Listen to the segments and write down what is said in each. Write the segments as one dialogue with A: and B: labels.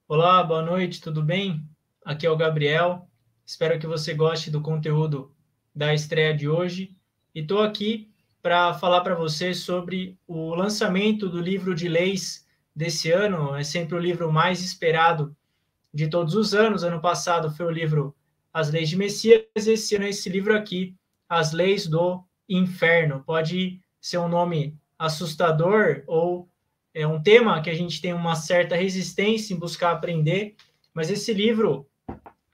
A: Olá, boa noite, tudo bem? Aqui é o Gabriel. Espero que você goste do conteúdo da estreia de hoje. E estou aqui para falar para você sobre o lançamento do livro de leis desse ano. É sempre o livro mais esperado de todos os anos. Ano passado foi o livro As Leis de Messias. Esse ano é esse livro aqui, As Leis do Inferno. Pode ser um nome assustador ou é um tema que a gente tem uma certa resistência em buscar aprender, mas esse livro,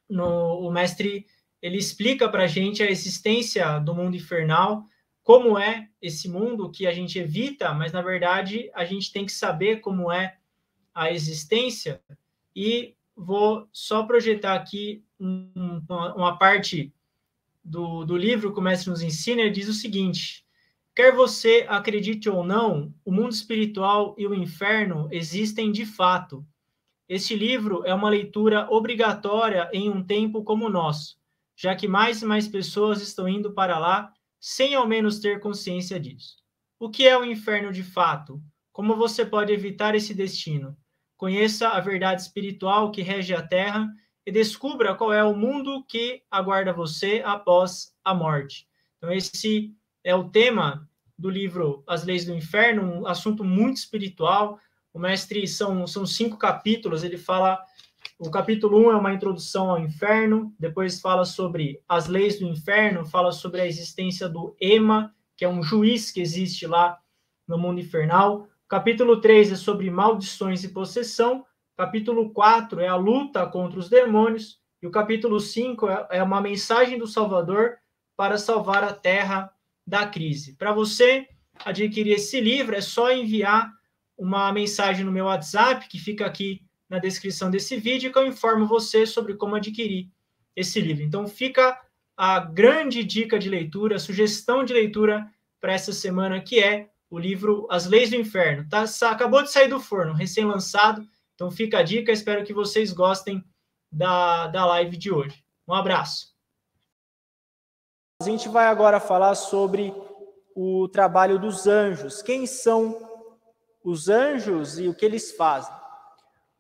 A: o mestre, ele explica para a gente a existência do mundo infernal, como é esse mundo que a gente evita, mas na verdade a gente tem que saber como é a existência. E vou só projetar aqui uma parte do livro que o mestre nos ensina. Ele diz o seguinte: quer você acredite ou não, o mundo espiritual e o inferno existem de fato. Este livro é uma leitura obrigatória em um tempo como o nosso, já que mais e mais pessoas estão indo para lá sem ao menos ter consciência disso. O que é o inferno de fato? Como você pode evitar esse destino? Conheça a verdade espiritual que rege a Terra e descubra qual é o mundo que aguarda você após a morte. Então, esse é o tema do livro As Leis do Inferno, um assunto muito espiritual. O mestre, são 5 capítulos, ele fala, o capítulo 1 é uma introdução ao inferno, depois fala sobre as leis do inferno, fala sobre a existência do Ema, que é um juiz que existe lá no mundo infernal. O capítulo 3 é sobre maldições e possessão, capítulo 4 é a luta contra os demônios, e o capítulo 5 é uma mensagem do Salvador para salvar a terra da crise. Para você adquirir esse livro, é só enviar uma mensagem no meu WhatsApp, que fica aqui na descrição desse vídeo, que eu informo você sobre como adquirir esse livro. Então, fica a grande dica de leitura, a sugestão de leitura para essa semana, que é o livro As Leis do Inferno. Tá? Acabou de sair do forno, recém-lançado, então fica a dica, espero que vocês gostem da live de hoje. Um abraço.
B: A gente vai agora falar sobre o trabalho dos anjos. Quem são os anjos e o que eles fazem?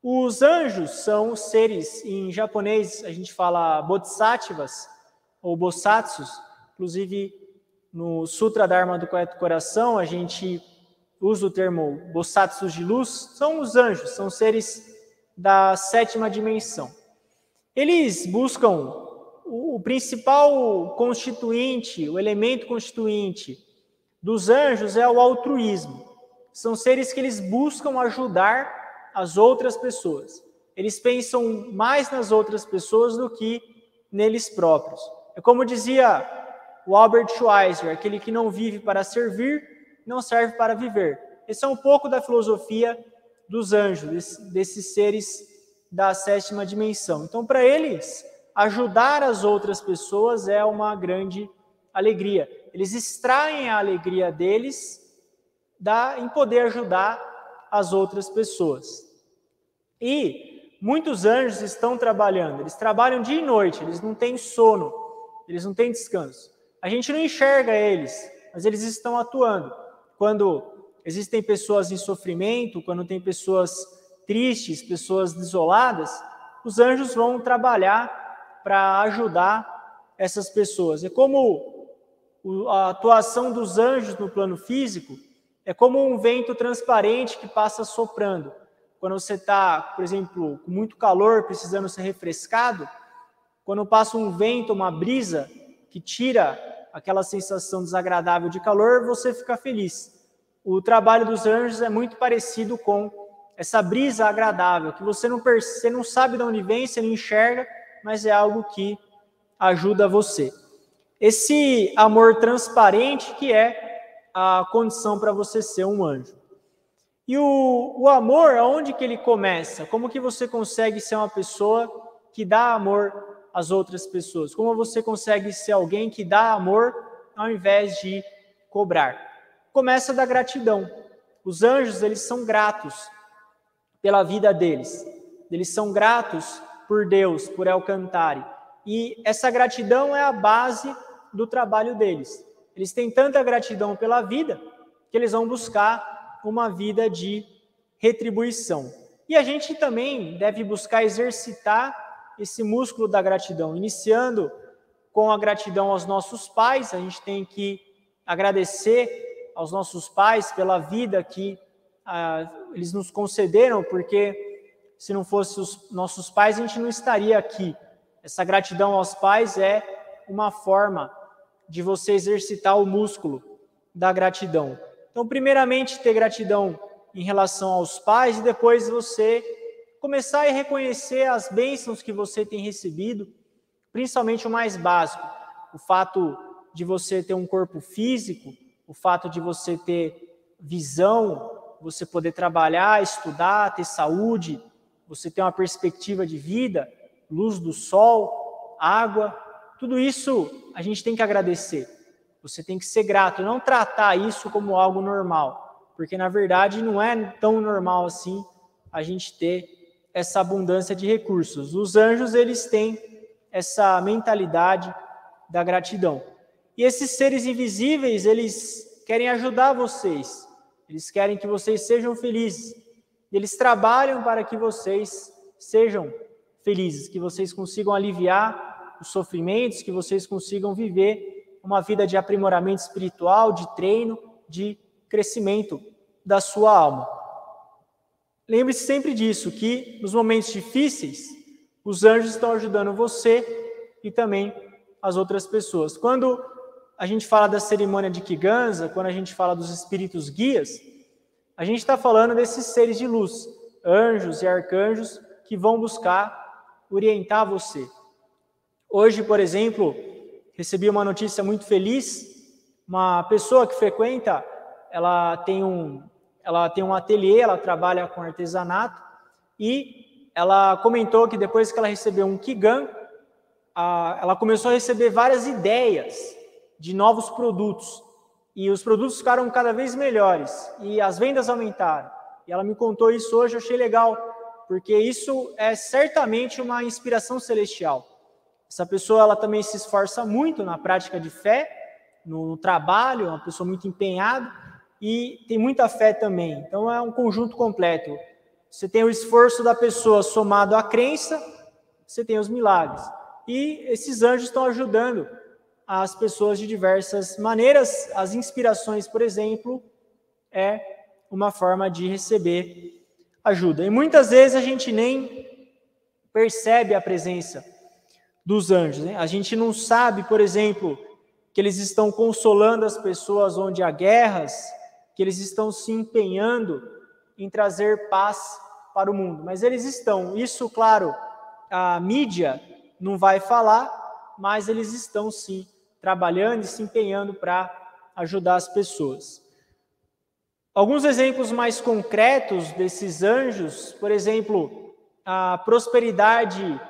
B: Os anjos são seres, em japonês a gente fala bodhisattvas ou bosatsus, inclusive no Sutra Dharma do Correto Coração a gente usa o termo bosatsus de luz. São os anjos, são seres da 7ª dimensão. Eles buscam o principal constituinte, o elemento constituinte dos anjos é o altruísmo. São seres que eles buscam ajudar as outras pessoas. Eles pensam mais nas outras pessoas do que neles próprios. É como dizia o Albert Schweitzer, aquele que não vive para servir, não serve para viver. Esse é um pouco da filosofia dos anjos, desses seres da 7ª dimensão. Então, para eles, ajudar as outras pessoas é uma grande alegria. Eles extraem a alegria deles em poder ajudar as outras pessoas. E muitos anjos estão trabalhando, eles trabalham dia e noite, eles não têm sono, eles não têm descanso. A gente não enxerga eles, mas eles estão atuando. Quando existem pessoas em sofrimento, quando tem pessoas tristes, pessoas desoladas, os anjos vão trabalhar para ajudar essas pessoas. É como a atuação dos anjos no plano físico, é como um vento transparente que passa soprando. Quando você está, por exemplo, com muito calor, precisando ser refrescado, quando passa um vento, uma brisa, que tira aquela sensação desagradável de calor, você fica feliz. O trabalho dos anjos é muito parecido com essa brisa agradável, que você não sabe de onde vem, você não enxerga, mas é algo que ajuda você. Esse amor transparente que é a condição para você ser um anjo. E o amor, aonde que ele começa? Como que você consegue ser uma pessoa que dá amor às outras pessoas? Como você consegue ser alguém que dá amor ao invés de cobrar? Começa da gratidão. Os anjos, eles são gratos pela vida deles. Eles são gratos por Deus, por El Cantare. E essa gratidão é a base do trabalho deles. Eles têm tanta gratidão pela vida que eles vão buscar uma vida de retribuição. E a gente também deve buscar exercitar esse músculo da gratidão, iniciando com a gratidão aos nossos pais. A gente tem que agradecer aos nossos pais pela vida que eles nos concederam, porque se não fossem os nossos pais, a gente não estaria aqui. Essa gratidão aos pais é uma forma de você exercitar o músculo da gratidão. Então, primeiramente, ter gratidão em relação aos pais e depois você começar a reconhecer as bênçãos que você tem recebido, principalmente o mais básico, o fato de você ter um corpo físico, o fato de você ter visão, você poder trabalhar, estudar, ter saúde, você ter uma perspectiva de vida, luz do sol, água, tudo isso a gente tem que agradecer. Você tem que ser grato, não tratar isso como algo normal, porque na verdade não é tão normal assim a gente ter essa abundância de recursos. Os anjos, eles têm essa mentalidade da gratidão. E esses seres invisíveis, eles querem ajudar vocês, eles querem que vocês sejam felizes, eles trabalham para que vocês sejam felizes, que vocês consigam aliviar os sofrimentos, que vocês consigam viver uma vida de aprimoramento espiritual, de treino, de crescimento da sua alma. Lembre-se sempre disso, que nos momentos difíceis, os anjos estão ajudando você e também as outras pessoas. Quando a gente fala da cerimônia de Kiganza, quando a gente fala dos espíritos guias, a gente está falando desses seres de luz, anjos e arcanjos, que vão buscar orientar você. Hoje, por exemplo, recebi uma notícia muito feliz. Uma pessoa que frequenta, ela tem um ateliê, ela trabalha com artesanato, e ela comentou que depois que ela recebeu um Kigan, ela começou a receber várias ideias de novos produtos, e os produtos ficaram cada vez melhores, e as vendas aumentaram. E ela me contou isso hoje, eu achei legal, porque isso é certamente uma inspiração celestial. Essa pessoa, ela também se esforça muito na prática de fé, no trabalho, é uma pessoa muito empenhada, e tem muita fé também. Então é um conjunto completo. Você tem o esforço da pessoa somado à crença, você tem os milagres. E esses anjos estão ajudando as pessoas de diversas maneiras. As inspirações, por exemplo, é uma forma de receber ajuda. E muitas vezes a gente nem percebe a presença dos anjos, né? A gente não sabe, por exemplo, que eles estão consolando as pessoas onde há guerras, que eles estão se empenhando em trazer paz para o mundo. Mas eles estão. Isso, claro, a mídia não vai falar, mas eles estão sim trabalhando e se empenhando para ajudar as pessoas. Alguns exemplos mais concretos desses anjos, por exemplo, a prosperidade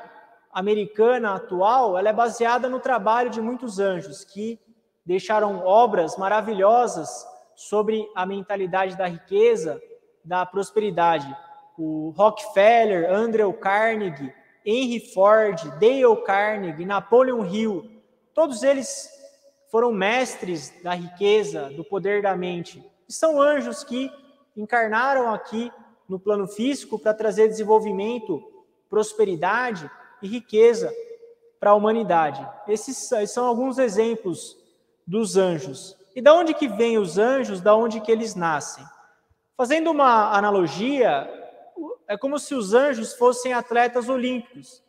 B: americana atual, ela é baseada no trabalho de muitos anjos que deixaram obras maravilhosas sobre a mentalidade da riqueza, da prosperidade. O Rockefeller, Andrew Carnegie, Henry Ford, Dale Carnegie, Napoleon Hill, todos eles foram mestres da riqueza, do poder da mente. E são anjos que encarnaram aqui no plano físico para trazer desenvolvimento, prosperidade e riqueza para a humanidade. Esses são alguns exemplos dos anjos. E da onde que vêm os anjos? Da onde que eles nascem? Fazendo uma analogia, é como se os anjos fossem atletas olímpicos,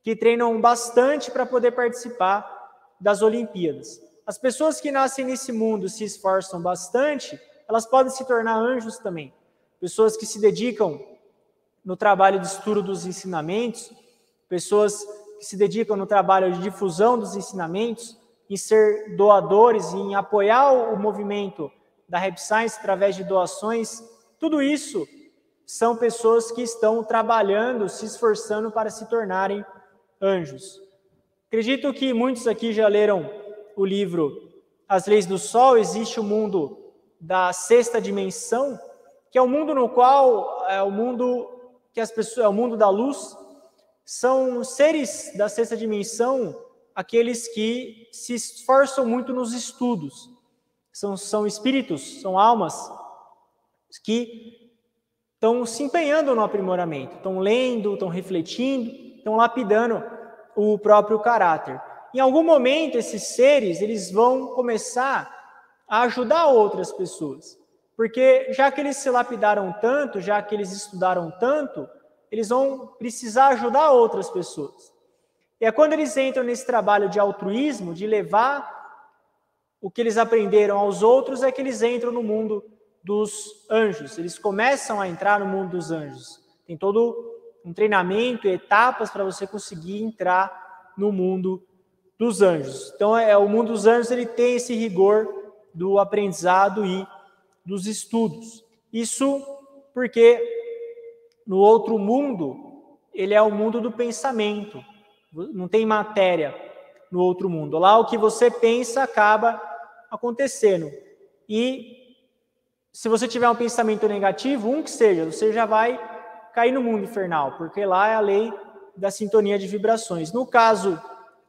B: que treinam bastante para poder participar das Olimpíadas. As pessoas que nascem nesse mundo se esforçam bastante, elas podem se tornar anjos também. Pessoas que se dedicam no trabalho de estudo dos ensinamentos, pessoas que se dedicam no trabalho de difusão dos ensinamentos, em ser doadores, em apoiar o movimento da Rap Science através de doações, tudo isso são pessoas que estão trabalhando, se esforçando para se tornarem anjos. Acredito que muitos aqui já leram o livro As Leis do Sol. Existe o mundo da sexta dimensão, que é o mundo no qual é o mundo que as pessoas, é o mundo da luz. São seres da sexta dimensão, aqueles que se esforçam muito nos estudos. São espíritos, são almas que estão se empenhando no aprimoramento, estão lendo, estão refletindo, estão lapidando o próprio caráter. Em algum momento, esses seres eles vão começar a ajudar outras pessoas, porque já que eles se lapidaram tanto, já que eles estudaram tanto, eles vão precisar ajudar outras pessoas. E é quando eles entram nesse trabalho de altruísmo, de levar o que eles aprenderam aos outros, é que eles entram no mundo dos anjos. Eles começam a entrar no mundo dos anjos. Tem todo um treinamento, etapas para você conseguir entrar no mundo dos anjos. Então, o mundo dos anjos ele tem esse rigor do aprendizado e dos estudos. Isso porque no outro mundo, ele é o mundo do pensamento. Não tem matéria no outro mundo. Lá o que você pensa acaba acontecendo. E se você tiver um pensamento negativo, que seja, você já vai cair no mundo infernal, porque lá é a lei da sintonia de vibrações. No caso,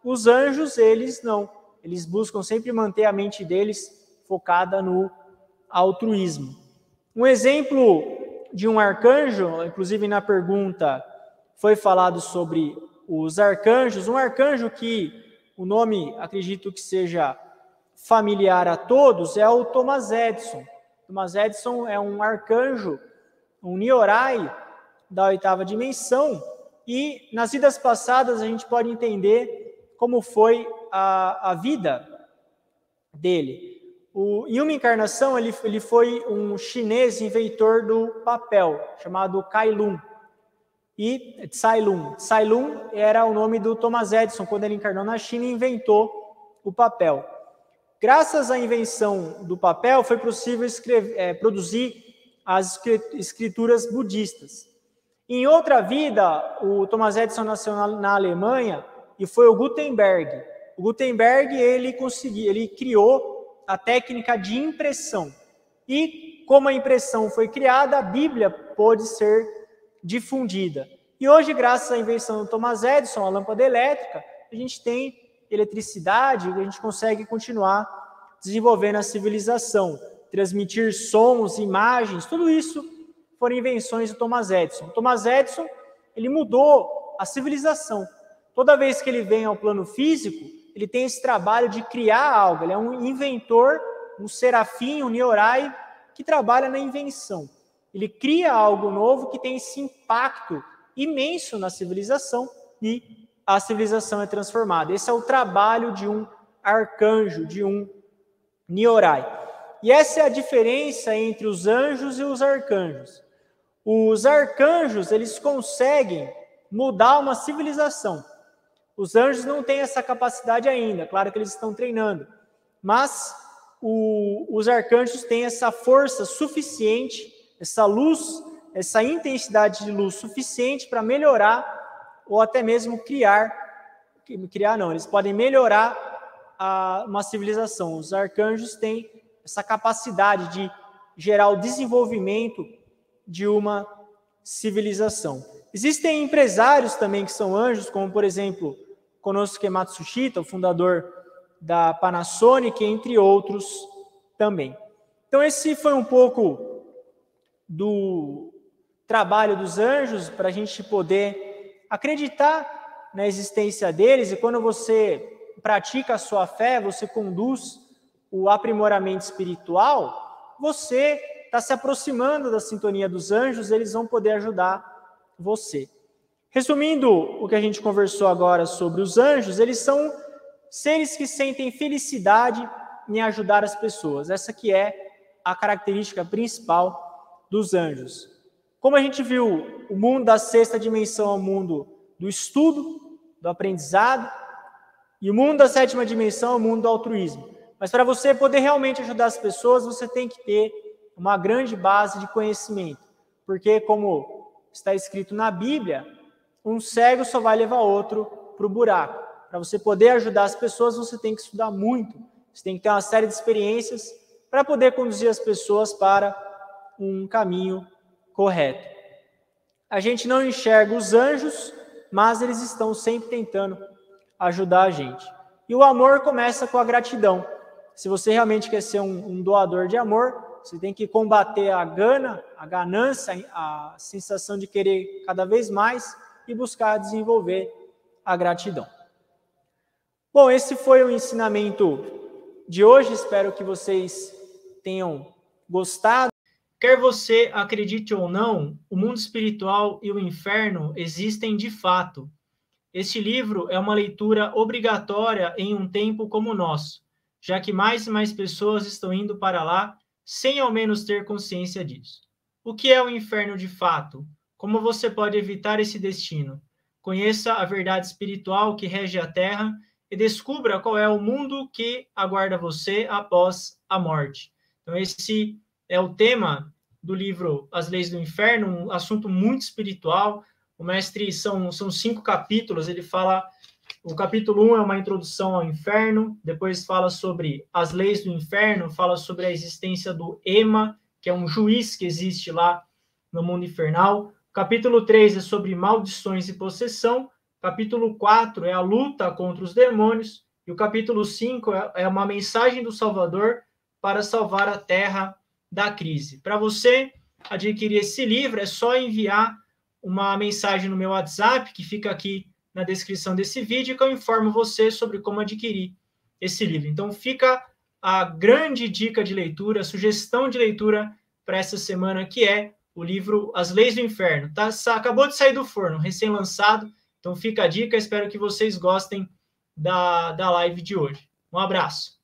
B: os anjos, eles não. Eles buscam sempre manter a mente deles focada no altruísmo. Um exemplo de um arcanjo, inclusive na pergunta foi falado sobre os arcanjos, um arcanjo que o nome acredito que seja familiar a todos é o Thomas Edison. Thomas Edison é um arcanjo, um Nyorai da 8ª dimensão, e nas vidas passadas a gente pode entender como foi a vida dele. Em uma encarnação, ele foi um chinês inventor do papel, chamado Cai Lun. E Tsai Lun. Tsai Lun era o nome do Thomas Edison, quando ele encarnou na China e inventou o papel. Graças à invenção do papel, foi possível produzir as escrituras budistas. Em outra vida, o Thomas Edison nasceu na Alemanha e foi o Gutenberg. O Gutenberg ele criou a técnica de impressão. E como a impressão foi criada, a Bíblia pôde ser difundida. E hoje, graças à invenção do Thomas Edison, a lâmpada elétrica, a gente tem eletricidade, a gente consegue continuar desenvolvendo a civilização, transmitir sons, imagens, tudo isso foram invenções do Thomas Edison. O Thomas Edison, ele mudou a civilização. Toda vez que ele vem ao plano físico, ele tem esse trabalho de criar algo. Ele é um inventor, um serafim, um Nyorai, que trabalha na invenção. Ele cria algo novo que tem esse impacto imenso na civilização e a civilização é transformada. Esse é o trabalho de um arcanjo, de um Nyorai. E essa é a diferença entre os anjos e os arcanjos. Os arcanjos, eles conseguem mudar uma civilização. Os anjos não têm essa capacidade ainda, claro que eles estão treinando, mas os arcanjos têm essa força suficiente, essa luz, essa intensidade de luz suficiente para melhorar ou até mesmo eles podem melhorar uma civilização. Os arcanjos têm essa capacidade de gerar o desenvolvimento de uma civilização. Existem empresários também que são anjos, como por exemplo, Konosuke Matsushita, o fundador da Panasonic, entre outros também. Então esse foi um pouco do trabalho dos anjos, para a gente poder acreditar na existência deles, e quando você pratica a sua fé, você conduz o aprimoramento espiritual, você está se aproximando da sintonia dos anjos, eles vão poder ajudar você. Resumindo o que a gente conversou agora sobre os anjos, eles são seres que sentem felicidade em ajudar as pessoas. Essa que é a característica principal dos anjos. Como a gente viu, o mundo da 6ª dimensão é o mundo do estudo, do aprendizado, e o mundo da 7ª dimensão é o mundo do altruísmo. Mas para você poder realmente ajudar as pessoas, você tem que ter uma grande base de conhecimento. Porque, como está escrito na Bíblia, um cego só vai levar outro para o buraco. Para você poder ajudar as pessoas, você tem que estudar muito. Você tem que ter uma série de experiências para poder conduzir as pessoas para um caminho correto. A gente não enxerga os anjos, mas eles estão sempre tentando ajudar a gente. E o amor começa com a gratidão. Se você realmente quer ser um doador de amor, você tem que combater a gana a ganância, a sensação de querer cada vez mais e buscar desenvolver a gratidão. Bom, esse foi o ensinamento de hoje, espero que vocês tenham gostado.
A: Quer você acredite ou não, o mundo espiritual e o inferno existem de fato. Este livro é uma leitura obrigatória em um tempo como o nosso, já que mais e mais pessoas estão indo para lá sem ao menos ter consciência disso. O que é o inferno de fato? Como você pode evitar esse destino? Conheça a verdade espiritual que rege a Terra e descubra qual é o mundo que aguarda você após a morte. Então, esse é o tema do livro As Leis do Inferno, um assunto muito espiritual. O mestre, são 5 capítulos, ele fala, o capítulo 1 é uma introdução ao inferno, depois fala sobre as leis do inferno, fala sobre a existência do Ema, que é um juiz que existe lá no mundo infernal. O capítulo 3 é sobre maldições e possessão, capítulo 4 é a luta contra os demônios, e o capítulo 5 é uma mensagem do Salvador para salvar a Terra da crise. Para você adquirir esse livro, é só enviar uma mensagem no meu WhatsApp, que fica aqui na descrição desse vídeo, que eu informo você sobre como adquirir esse livro. Então, fica a grande dica de leitura, a sugestão de leitura para essa semana, que é o livro As Leis do Inferno. Tá? Acabou de sair do forno, recém-lançado, então fica a dica, espero que vocês gostem da live de hoje. Um abraço.